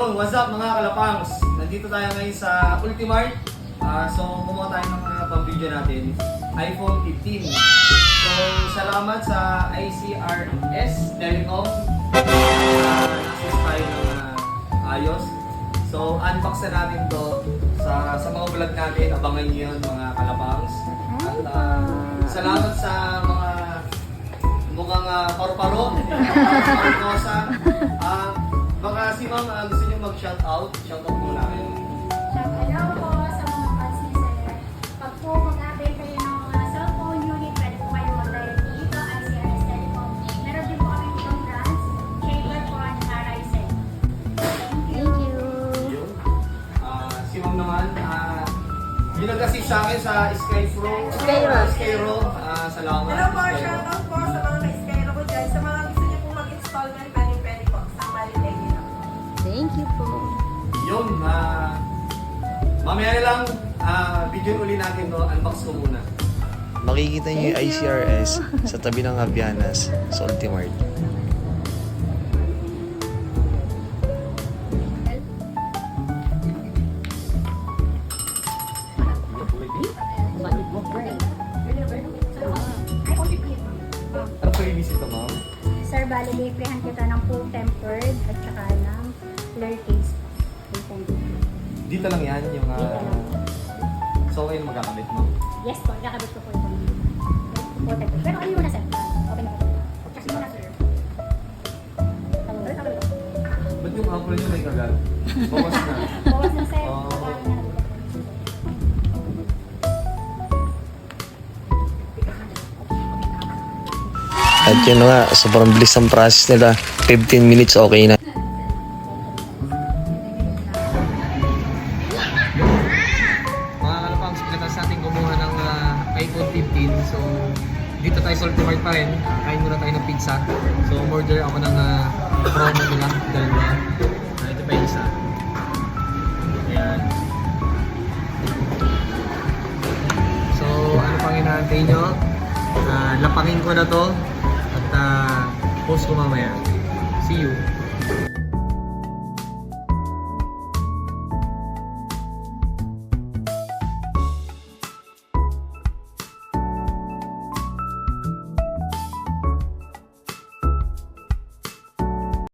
Yun, what's up mga kalapangs? Nandito tayo ngayon sa Ultimart. So, kumuha tayo ng pang-video natin, iPhone 15. So, salamat sa ICRS Telecom. Nasis tayo ng ayos. So, unbox na natin to sa mga vlog natin. Abangan nyo yun mga kalapangs. At salamat sa mga mukhang paru-paro, paru-kosa. Baka si Ma'am gusto niyo mag-shoutout. Shoutout muna kayo. Hello po sa mga fans ni Sir. Pag po mag-update kayo ng mga cellphone unit, pwede po kayo mag-direct dito, ICRS Telecom. Meron din po kami itong brands, Shaper po at Horizon. Thank you. Yun. Si Ma'am naman, yun nag-assist sa akin sa Skyro. Salamat. Hello po, Skyro. shoutout po sa mga ka-Skyro ko dyan. Sa mga gusto niyo po mag-installment, pwede po. Sa Maritay nila. Thank you po. Yun, mamaya na lang, video uli natin to. Unbox ko muna. Makikita niyo yung ICRS sa tabi ng Avianas sa Ultimart. Ano pa yung visit ko, Ma'am? Sir, bali librihan kita ng full tempered at saka ng clear case. Full tempered. Dito lang yan, yung... so, kayo magkakabit mo? Yes po, kakabit ko po ito. Full tempered. Pero ano muna sir? Open ko. Kasi muna sir. Ba't yung Apple nyo may kagat? Bawas na. Bawas na sir. Oh. Parang na. At yun nga, sobrang bilis ng process nila. 15 minutes okay na. Mga kalapangs, pagkatapos natin kumuha ng iPhone 15. So, dito tayo sa Ultimart pa rin. Kain muna tayo ng pizza. So, order ako ng promo nila. Dalawa. Ito pa yung isa. Ayan. So, ano pang inaantay nyo? Lapangin ko na to. At post ko mamaya. See you.